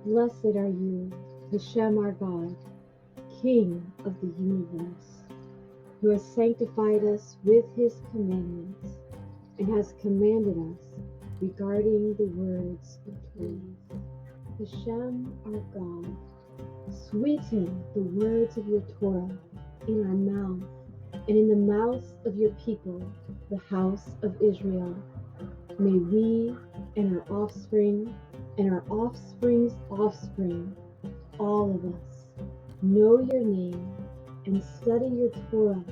Blessed are you, Hashem our God, King of the universe, who has sanctified us with his commandments and has commanded us regarding the words of truth. Hashem our God, sweeten the words of your Torah in our mouth and in the mouths of your people, the house of Israel. May we and our offspring and our offspring's offspring, all of us, know your name and study your Torah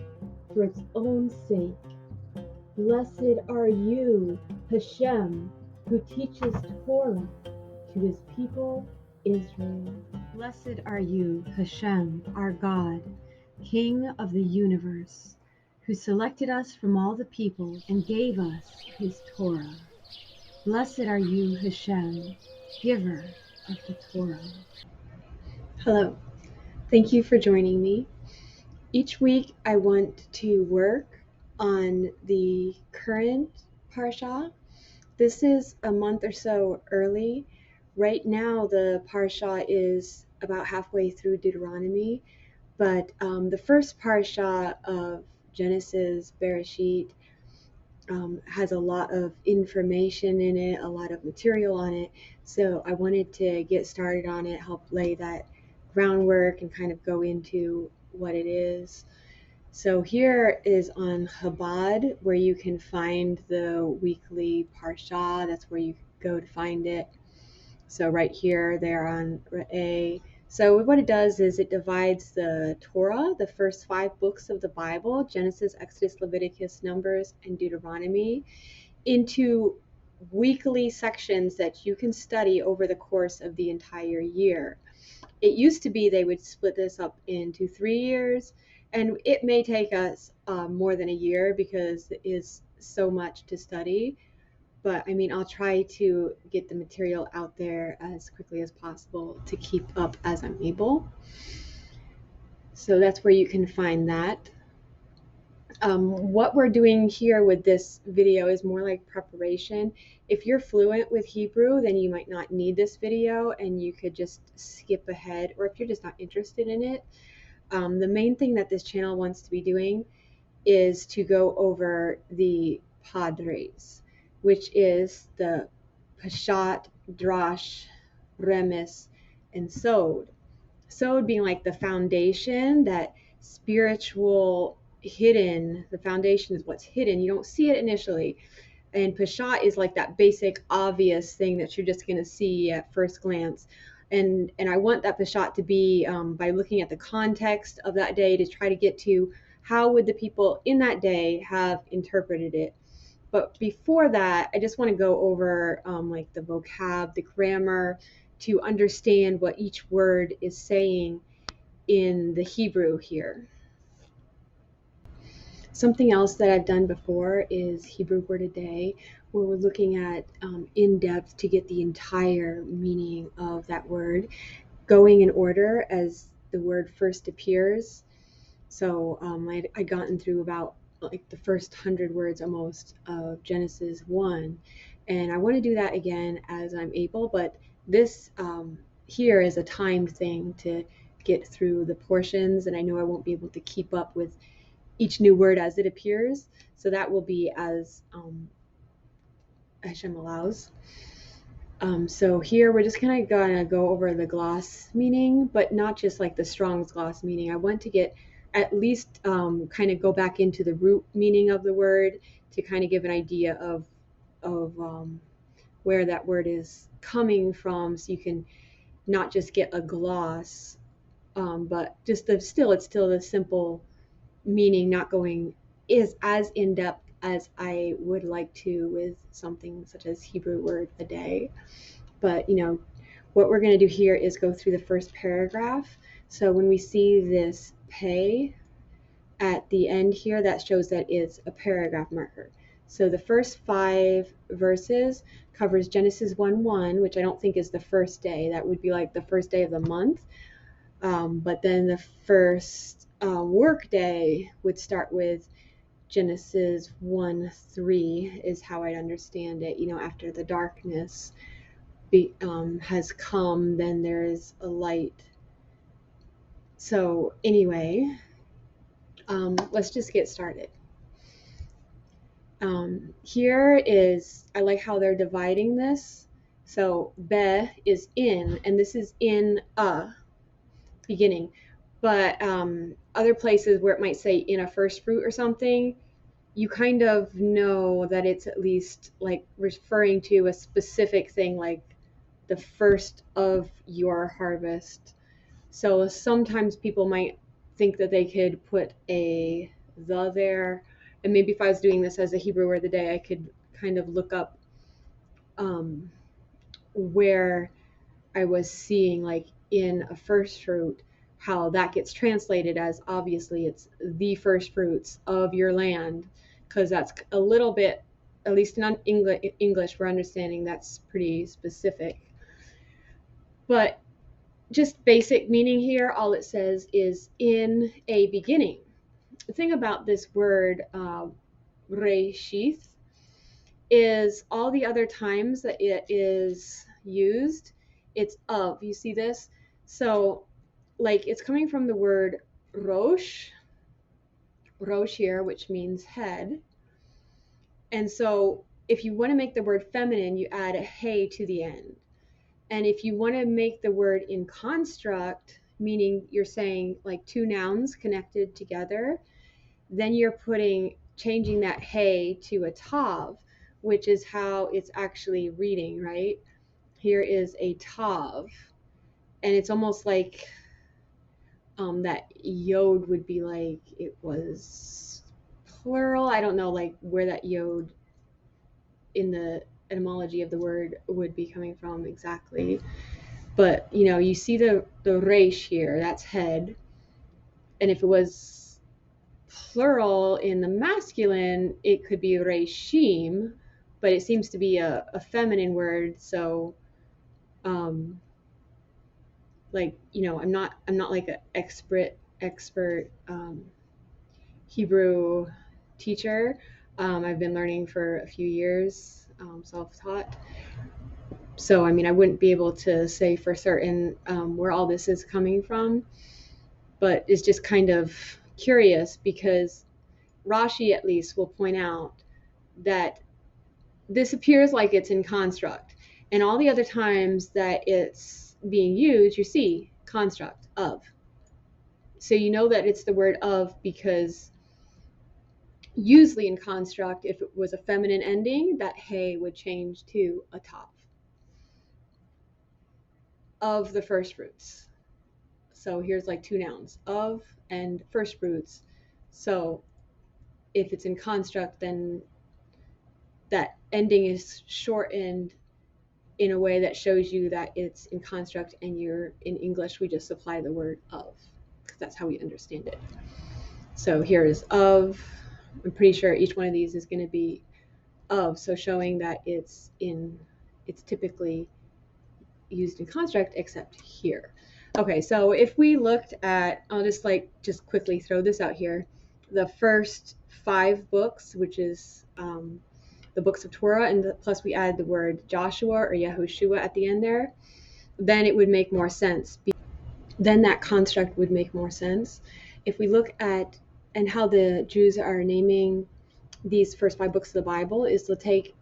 for its own sake. Blessed are you, Hashem, who teaches Torah to his people Israel. Blessed are you, Hashem, our God, King of the universe, who selected us from all the people and gave us his Torah. Blessed are you, Hashem, giver of the Torah. Hello, thank you for joining me. Each week I want to work on the current Parsha. This is a month or so early. Right now the Parsha is about halfway through Deuteronomy, but the first Parsha of Genesis, Bereshit, has a lot of information in it, a lot of material on it. So I wanted to get started on it, help lay that groundwork and kind of go into what it is. So here is on Chabad, where you can find the weekly Parsha. That's where you go to find it. So right here, they're on A. So what it does is it divides the Torah, the first 5 books of the Bible, Genesis, Exodus, Leviticus, Numbers, and Deuteronomy, into weekly sections that you can study over the course of the entire year. It used to be they would split this up into 3 years, and it may take us more than a year because it is so much to study. But I mean, I'll try to get the material out there as quickly as possible to keep up as I'm able. So that's where you can find that. What we're doing here with this video is more like preparation. If you're fluent with Hebrew, then you might not need this video and you could just skip ahead, or if you're just not interested in it. The main thing that this channel wants to be doing is to go over the Padres, which is the Peshat, Drash, Remes, and Sod. Sod being like the foundation, that spiritual hidden, the foundation is what's hidden. You don't see it initially. And Peshat is like that basic, obvious thing that you're just going to see at first glance. And I want that Peshat to be by looking at the context of that day to try to get to how would the people in that day have interpreted it. But before that, I just want to go over like the vocab, the grammar, to understand what each word is saying in the Hebrew here. Something else that I've done before is Hebrew Word a Day, where we're looking at in depth to get the entire meaning of that word, going in order as the word first appears. So I'd gotten through about like the first 100 words almost of Genesis 1, and I want to do that again as I'm able, but this here is a timed thing to get through the portions, and I know I won't be able to keep up with each new word as it appears, so that will be as Hashem allows. So here we're just kind of gonna go over the gloss meaning, but not just like the Strong's gloss meaning. I want to get at least kind of go back into the root meaning of the word to kind of give an idea of where that word is coming from, so you can not just get a gloss, but just it's still the simple meaning, not going is as in depth as I would like to with something such as Hebrew Word a Day. But you know, what we're going to do here is go through the first paragraph. So when we see this pay at the end here, that shows that it's a paragraph marker. So the first 5 verses covers Genesis 1:1, which I don't think is the first day. That would be like the first day of the month. But then the first work day would start with Genesis 1:3 is how I'd understand it, you know, after the darkness. has come, then there is a light. So anyway, let's just get started. Here is, I like how they're dividing this. So be is in, and this is in a beginning. But other places where it might say in a first fruit or something, you kind of know that it's at least like referring to a specific thing, like the first of your harvest. So sometimes people might think that they could put a the there. And maybe if I was doing this as a Hebrew word of the day, I could kind of look up um, where I was seeing, like in a first fruit, how that gets translated as obviously it's the first fruits of your land, because that's a little bit, at least in English, we're understanding that's pretty specific. But just basic meaning here, all it says is in a beginning. The thing about this word, reshith, is all the other times that it is used, it's of. You see this? So, like, it's coming from the word rosh, rosh here, which means head. And so, if you want to make the word feminine, you add a hey to the end. And if you want to make the word in construct, meaning you're saying like two nouns connected together, then you're changing that hey to a tav, which is how it's actually reading, right? Here is a tav, and it's almost like that yod would be like it was plural. I don't know like where that yod in the etymology of the word would be coming from exactly. But you see the resh here, that's head. And if it was plural in the masculine, it could be reshim, but it seems to be a feminine word. So, like I'm not like an expert Hebrew teacher. I've been learning for a few years, self-taught. So I mean, I wouldn't be able to say for certain where all this is coming from, but it's just kind of curious because Rashi at least will point out that this appears like it's in construct, and all the other times that it's being used, you see construct of. So you know that it's the word of because usually in construct, if it was a feminine ending, that hey would change to a tav of the first fruits. So here's like two nouns, of and first fruits. So if it's in construct, then that ending is shortened in a way that shows you that it's in construct, and you're in English, we just supply the word of because that's how we understand it. So here is of. I'm pretty sure each one of these is going to be of, so showing that it's typically used in construct except here. Okay, so if we looked at, I'll just quickly throw this out here, the first 5 books, which is the books of Torah, and plus we add the word Joshua or Yehoshua at the end there, then it would make more sense. Then that construct would make more sense. If we look at and how the Jews are naming these first 5 books of the Bible is to take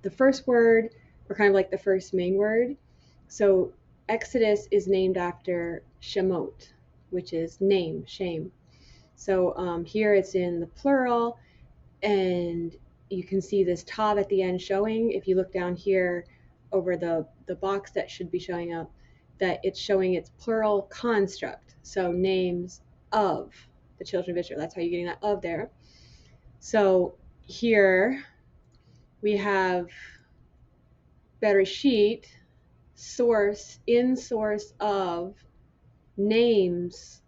the first word, or kind of like the first main word. So Exodus is named after Shemot, which is name, shame. So here it's in the plural, and you can see this tav at the end showing. If you look down here over the box that should be showing up, that it's showing its plural construct. So names of the children of Israel. That's how you're getting that of there. So here we have Bereshit, source, in source of, names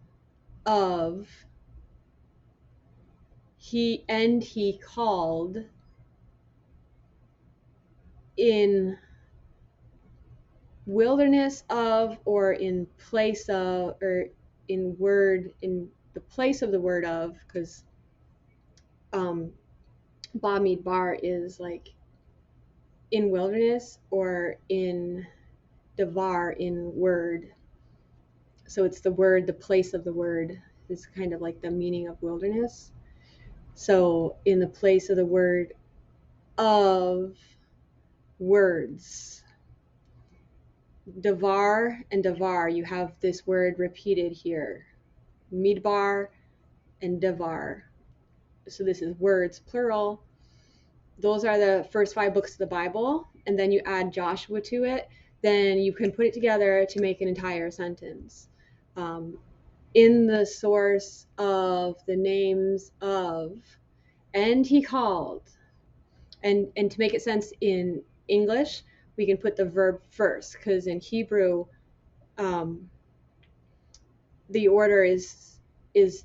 of, he called, in wilderness of, or in place of, or in the place of the word of, because Bamidbar is like in wilderness, or in Devar in word. So it's the word, the place of the word is kind of like the meaning of wilderness. So in the place of the word of words, Devar and Devar, you have this word repeated here, Midbar and Devar. So this is words, plural. Those are the first 5 books of the Bible, and then you add Joshua to it, then you can put it together to make an entire sentence. In the source of the names of, and he called. And to make it sense in English, we can put the verb first, because in Hebrew, the order is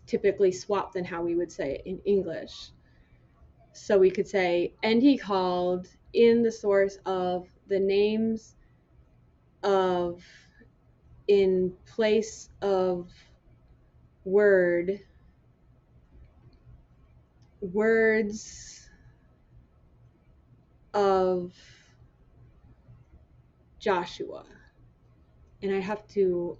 typically swapped than how we would say it in English. So we could say, and he called in the source of the names of, in place of word, words of Joshua. And I have to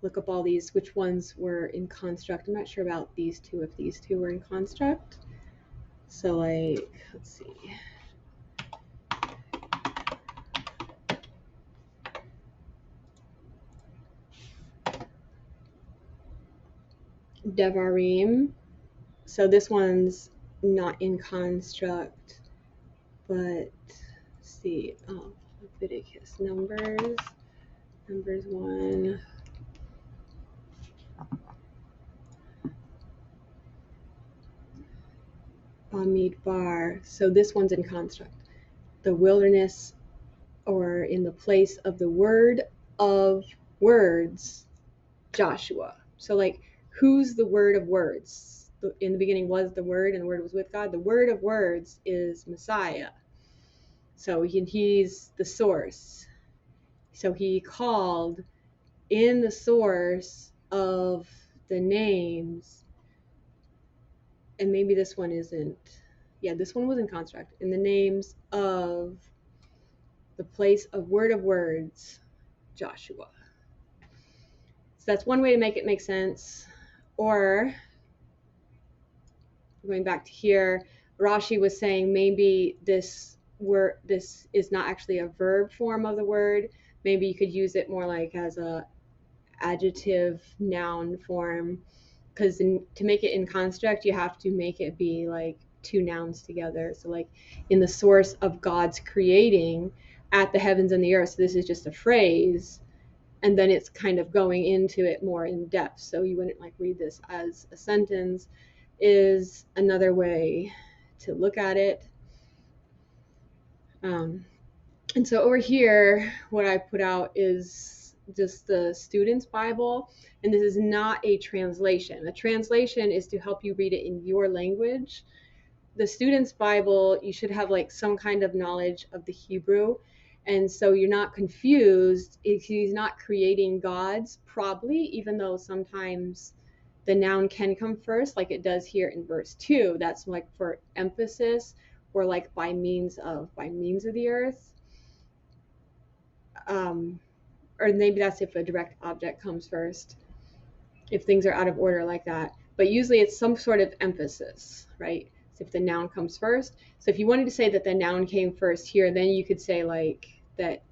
look up all these, which ones were in construct. I'm not sure about these two, if these two were in construct. So like, let's see. Devarim. So this one's not in construct, but let's see. Oh, Leviticus, Numbers 1. Bamidbar. So this one's in construct. The wilderness, or in the place of the word of words, Joshua. So like, who's the word of words? In the beginning was the word, and the word was with God. The word of words is Messiah. So he's the source. So he called in the source of the names, and maybe this one isn't. Yeah, this one was in construct. In the names of the place of word of words, Joshua. So that's one way to make it make sense. Or going back to here, Rashi was saying maybe this is not actually a verb form of the word. Maybe you could use it more like as a adjective noun form, because to make it in construct, you have to make it be like 2 nouns together. So like, in the source of God's creating at the heavens and the earth. So this is just a phrase, and then it's kind of going into it more in depth. So you wouldn't like read this as a sentence, is another way to look at it. And so over here, what I put out is just the Student's Bible, and this is not a translation. A translation is to help you read it in your language. The Student's Bible, you should have like some kind of knowledge of the Hebrew, and so you're not confused if he's not creating gods, probably, even though sometimes the noun can come first, like it does here in verse 2. That's like for emphasis, or like by means of the earth. Or maybe that's if a direct object comes first, if things are out of order like that. But usually it's some sort of emphasis, right? So if the noun comes first. So if you wanted to say that the noun came first here, then you could say like that.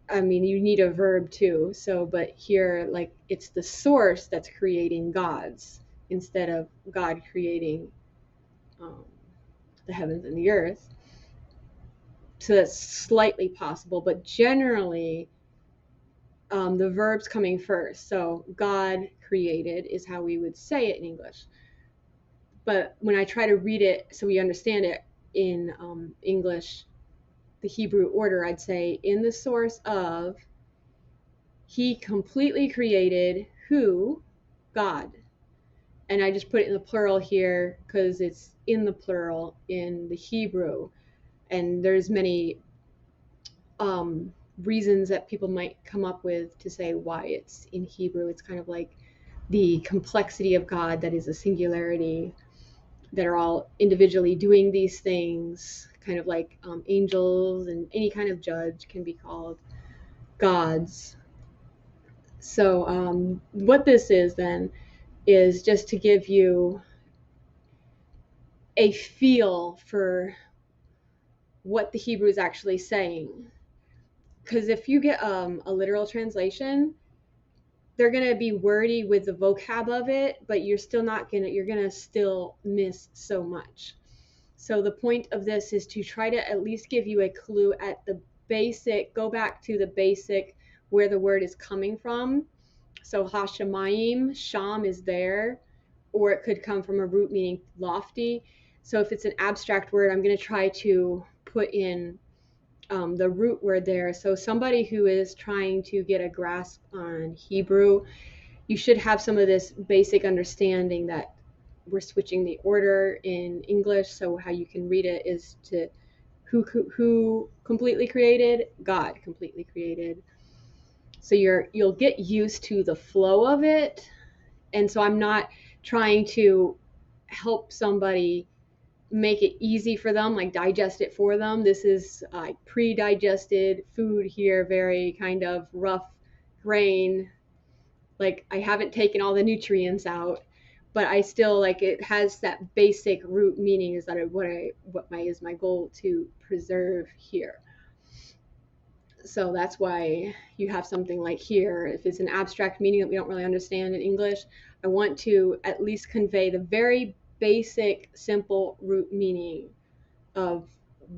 I mean, you need a verb too. So, but here, like, it's the source that's creating gods instead of God creating the heavens and the earth. So that's slightly possible, but generally the verb's coming first. So God created is how we would say it in English. But when I try to read it so we understand it in English, the Hebrew order, I'd say in the source of, he completely created who? God. And I just put it in the plural here because it's in the plural in the Hebrew. And there's many reasons that people might come up with to say why it's in Hebrew. It's kind of like the complexity of God that is a singularity that are all individually doing these things, kind of like angels, and any kind of judge can be called gods. So what this is then is just to give you a feel for what the Hebrew is actually saying. Because if you get a literal translation, they're going to be wordy with the vocab of it, but you're going to still miss so much. So the point of this is to try to at least give you a clue at the basic, go back to the basic where the word is coming from. So Hashemayim, Sham is there, or it could come from a root meaning lofty. So if it's an abstract word, I'm going to try to put in the root word there. So somebody who is trying to get a grasp on Hebrew, you should have some of this basic understanding that we're switching the order in English. So how you can read it is to who completely created? God completely created. So you'll get used to the flow of it. And so I'm not trying to help somebody make it easy for them, like digest it for them. This is pre-digested food here, very kind of rough grain. Like I haven't taken all the nutrients out, but I still like it has that basic root meaning is that is my goal to preserve here. So that's why you have something like here. If it's an abstract meaning that we don't really understand in English, I want to at least convey the very basic, simple root meaning of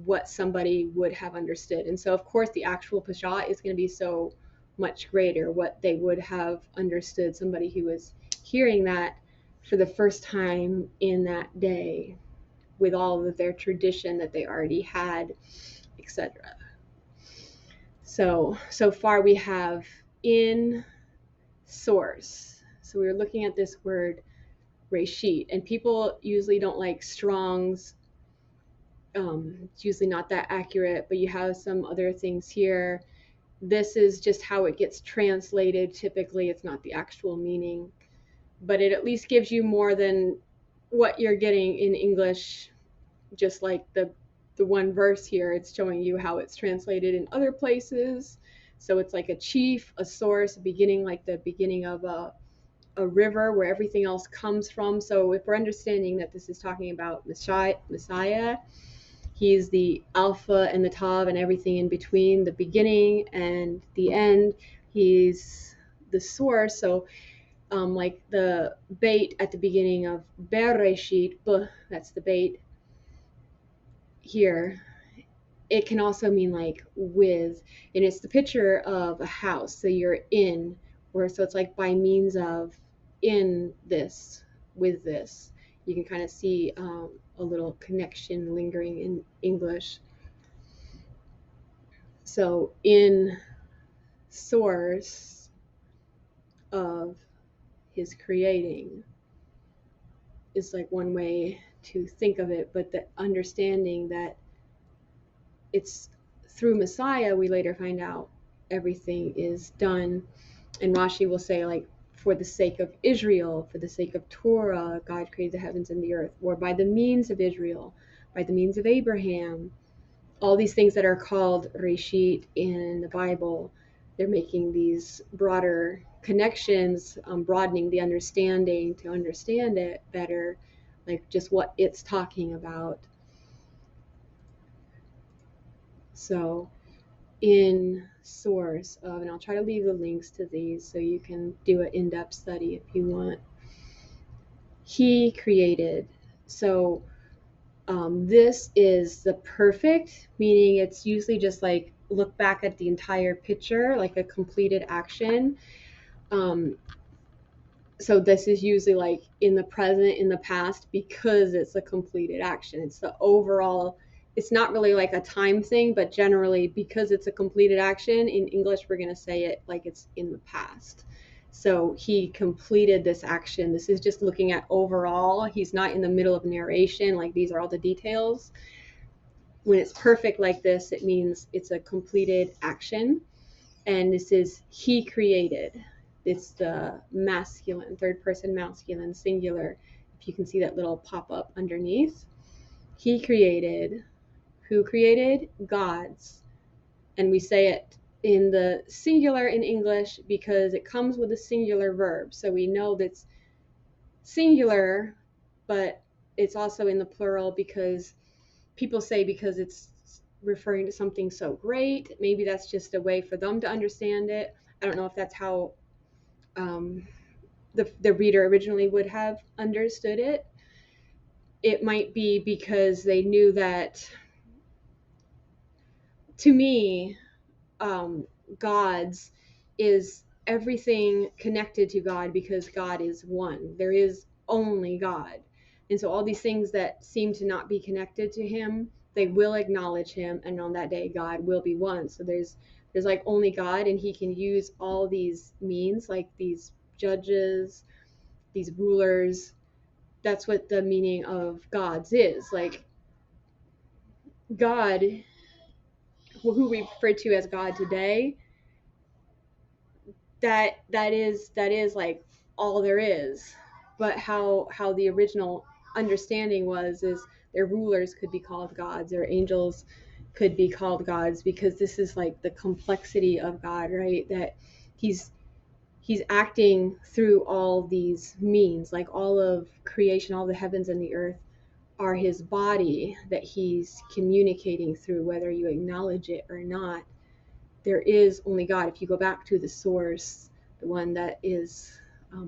what somebody would have understood. And so, of course, the actual Peshat is going to be so much greater, what they would have understood, somebody who was hearing that for the first time in that day with all of their tradition that they already had, etc. So far we have in source. So we were looking at this word Reshit, and people usually don't like Strong's. It's usually not that accurate, but you have some other things here. This is just how it gets translated. Typically, it's not the actual meaning, but it at least gives you more than what you're getting in English. Just like the one verse here, it's showing you how it's translated in other places. So it's like a chief, a source, a beginning, like the beginning of a river where everything else comes from. So if we're understanding that this is talking about Messiah, he's the Alpha and the Tav and everything in between, the beginning and the end. He's the source. So like the bait at the beginning of Bereshit, that's the bait here. It can also mean like with, and it's the picture of a house. So you're in, or so it's like by means of, in this, with this. You can kind of see a little connection lingering in English. So in source of his creating is like one way to think of it, but the understanding that it's through Messiah, we later find out everything is done. And Rashi will say, like, for the sake of Israel, for the sake of Torah, God created the heavens and the earth, or by the means of Israel, by the means of Abraham. All these things that are called Reshit in the Bible, they're making these broader connections, broadening the understanding to understand it better, like just what it's talking about. So in source of, and I'll try to leave the links to these so you can do an in-depth study if you want. He created. So this is the perfect, meaning it's usually just like look back at the entire picture, like a completed action. So this is usually like in the present, in the past, because it's a completed action. It's the overall, it's not really like a time thing, but generally because it's a completed action, in English we're going to say it like it's in the past. So he completed this action. This is just looking at overall. He's not in the middle of narration, like these are all the details. When it's perfect like this, it means it's a completed action. And this is he created. It's the masculine, third person masculine, singular. if you can see that little pop-up underneath. He created, who created? Gods. And we say it in the singular in English because it comes with a singular verb. So we know that's singular, but it's also in the plural because people say because it's referring to something so great. Maybe that's just a way for them to understand it. I don't know if that's how the reader originally would have understood it. It might be because they knew that, to me, gods is everything connected to God because God is one. There is only God. And so all these things that seem to not be connected to him, they will acknowledge him, and on that day God will be one. So there's like only God, and he can use all these means, like these judges, these rulers. That's what the meaning of gods is. Like God, who we refer to as God today, that is like all there is. But how the original understanding was is their rulers could be called gods, or angels could be called gods, because this is like the complexity of God, right? That he's acting through all these means, like all of creation, all the heavens and the earth are his body that he's communicating through, whether you acknowledge it or not. There is only God. If you go back to the source, the one that is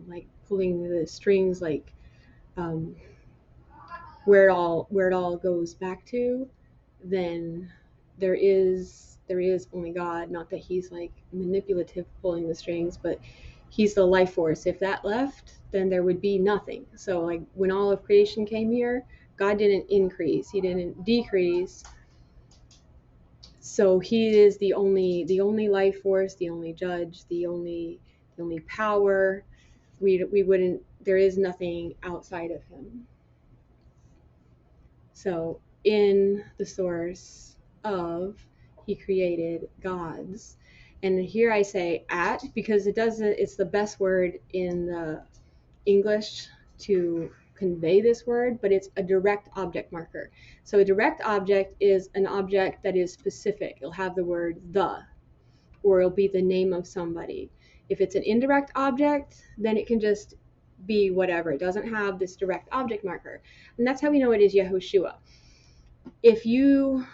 like pulling the strings, like where it all goes back to, then there is only God. Not that he's like manipulative pulling the strings, but he's the life force. If that left, then there would be nothing. So like when all of creation came here, God didn't increase, he didn't decrease. So he is the only life force, the only judge, the only power. We wouldn't, there is nothing outside of him. So in the source of, he created gods. And here I say at, because it's the best word in the English to convey this word, but it's a direct object marker. So a direct object is an object that is specific. It'll have the word the, or it'll be the name of somebody. If it's an indirect object, then it can just be whatever. It doesn't have this direct object marker. And that's how we know it is Yahushua. If you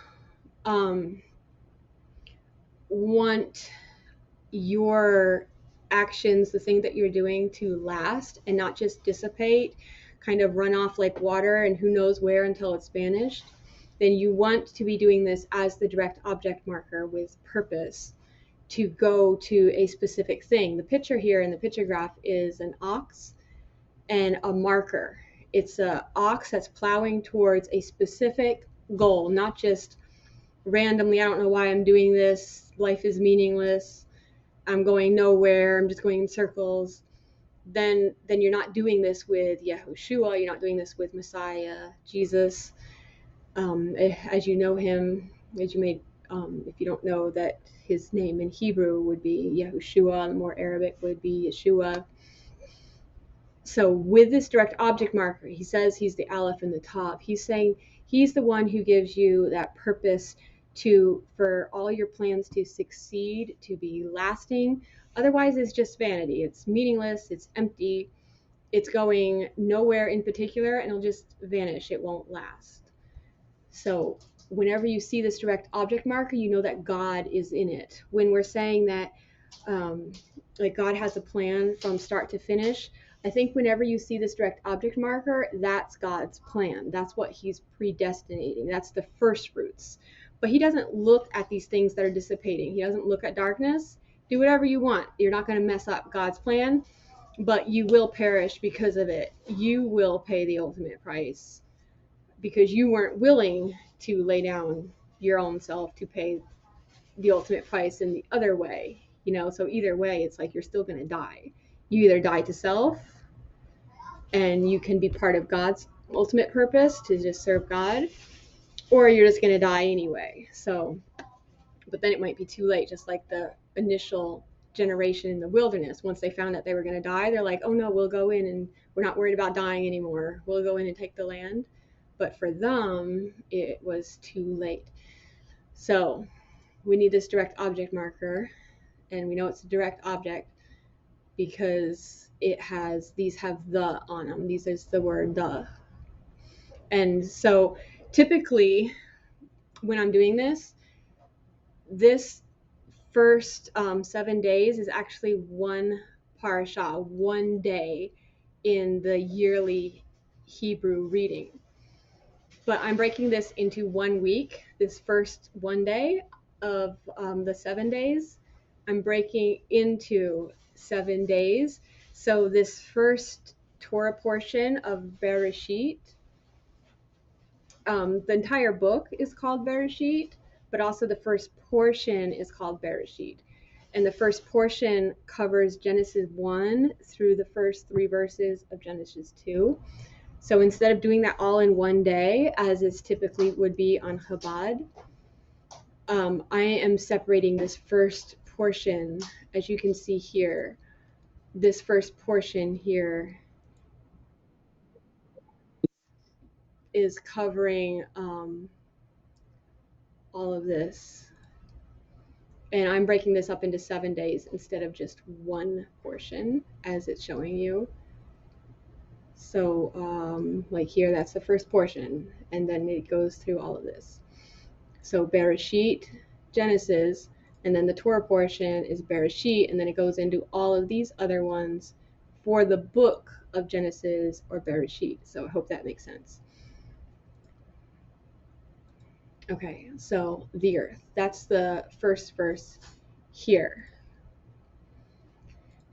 want your actions, the thing that you're doing, to last and not just dissipate, kind of run off like water and who knows where until it's vanished, then you want to be doing this as the direct object marker with purpose to go to a specific thing. The picture here in the picture graph is an ox and a marker. It's an ox that's plowing towards a specific goal, not just randomly, I don't know why I'm doing this, life is meaningless, I'm going nowhere, I'm just going in circles. Then you're not doing this with Yahushua, you're not doing this with Messiah, Jesus, as you know him, as you may, if you don't know that his name in Hebrew would be Yahushua, and more Arabic would be Yeshua. So with this direct object marker, he says he's the Aleph in the top. He's saying he's the one who gives you that purpose for all your plans to succeed, to be lasting. Otherwise, it's just vanity. It's meaningless. It's empty. It's going nowhere in particular, and it'll just vanish. It won't last. So whenever you see this direct object marker, you know that God is in it. When we're saying that like God has a plan from start to finish, I think whenever you see this direct object marker, that's God's plan. That's what he's predestinating. That's the first fruits. But he doesn't look at these things that are dissipating. He doesn't look at darkness. Do whatever you want. You're not going to mess up God's plan, but you will perish because of it. You will pay the ultimate price because you weren't willing to lay down your own self to pay the ultimate price in the other way. You know, so either way, it's like you're still going to die. You either die to self, and you can be part of God's ultimate purpose to just serve God, or you're just going to die anyway. So, but then it might be too late, just like the initial generation in the wilderness. Once they found out they were going to die, they're like, oh no, we'll go in and we're not worried about dying anymore. We'll go in and take the land. But for them, it was too late. So we need this direct object marker, and we know it's a direct object because these have the on them. These is the word the. And so typically when I'm doing this first 7 days is actually one parashah, 1 day in the yearly Hebrew reading. But I'm breaking this into 1 week. This first 1 day of the 7 days, I'm breaking into 7 days. So this first Torah portion of Bereshit, the entire book is called Bereshit, but also the first portion is called Bereshit. And the first portion covers Genesis 1 through the first 3 verses of Genesis 2. So instead of doing that all in 1 day, as is typically would be on Chabad, I am separating this first portion, as you can see here. This first portion here is covering all of this. And I'm breaking this up into 7 days instead of just one portion as it's showing you. So like here, that's the first portion, and then it goes through all of this. So Bereshit, Genesis, and then the Torah portion is Bereshit, and then it goes into all of these other ones for the book of Genesis or Bereshit. So I hope that makes sense. Okay, so the earth, that's the first verse here.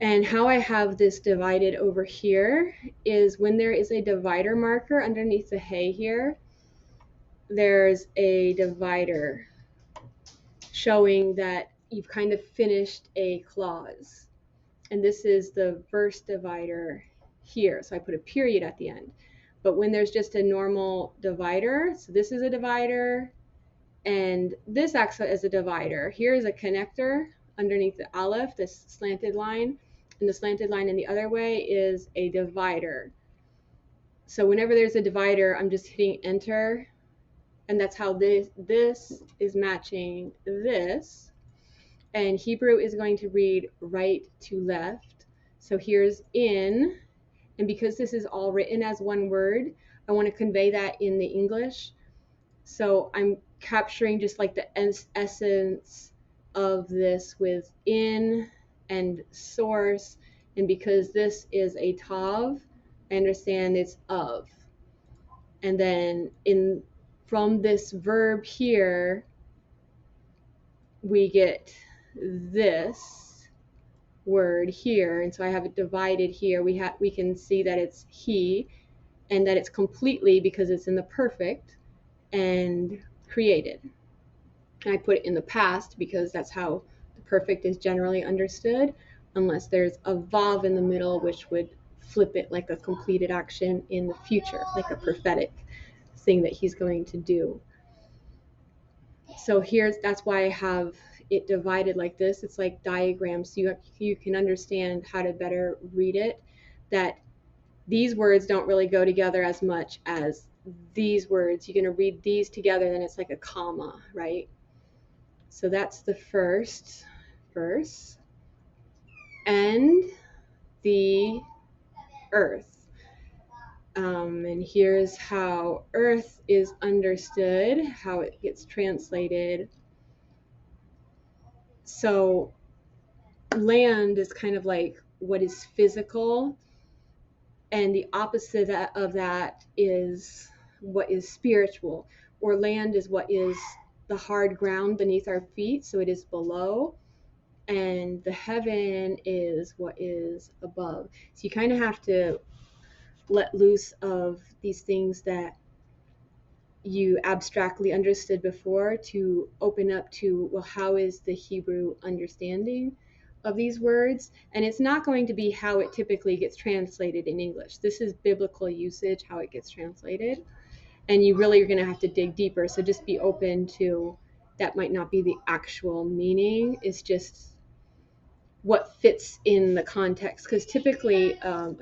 And how I have this divided over here is when there is a divider marker underneath the hay here, there's a divider showing that you've kind of finished a clause. And this is the verse divider here. So I put a period at the end. But when there's just a normal divider, so this is a divider, and this acts as a divider. Here is a connector underneath the aleph, this slanted line, and the slanted line in the other way is a divider. So whenever there's a divider, I'm just hitting enter, and that's how this is matching this. And Hebrew is going to read right to left. So here's in, and because this is all written as one word, I want to convey that in the English. So I'm capturing just like the essence of this with in and source, and because this is a tav, I understand it's of. And then from this verb here, we get this word here, and so I have it divided here. We can see that it's he, and that it's completely because it's in the perfect and created. And I put it in the past because that's how the perfect is generally understood, unless there's a vav in the middle, which would flip it like a completed action in the future, like a prophetic thing that he's going to do. So that's why I have it divided like this. It's like diagrams, so you can understand how to better read it, that these words don't really go together as much as these words. You're going to read these together, then it's like a comma, right? So that's the first verse. And the earth. And here's how earth is understood, how it gets translated. So land is kind of like what is physical, and the opposite of that is what is spiritual. Or land is what is the hard ground beneath our feet, so it is below, and the heaven is what is above. So you kind of have to let loose of these things that you abstractly understood before to open up to, well, how is the Hebrew understanding of these words? And it's not going to be how it typically gets translated in English. This is biblical usage, how it gets translated. And you really are going to have to dig deeper. So just be open to that might not be the actual meaning. It's just what fits in the context, because typically a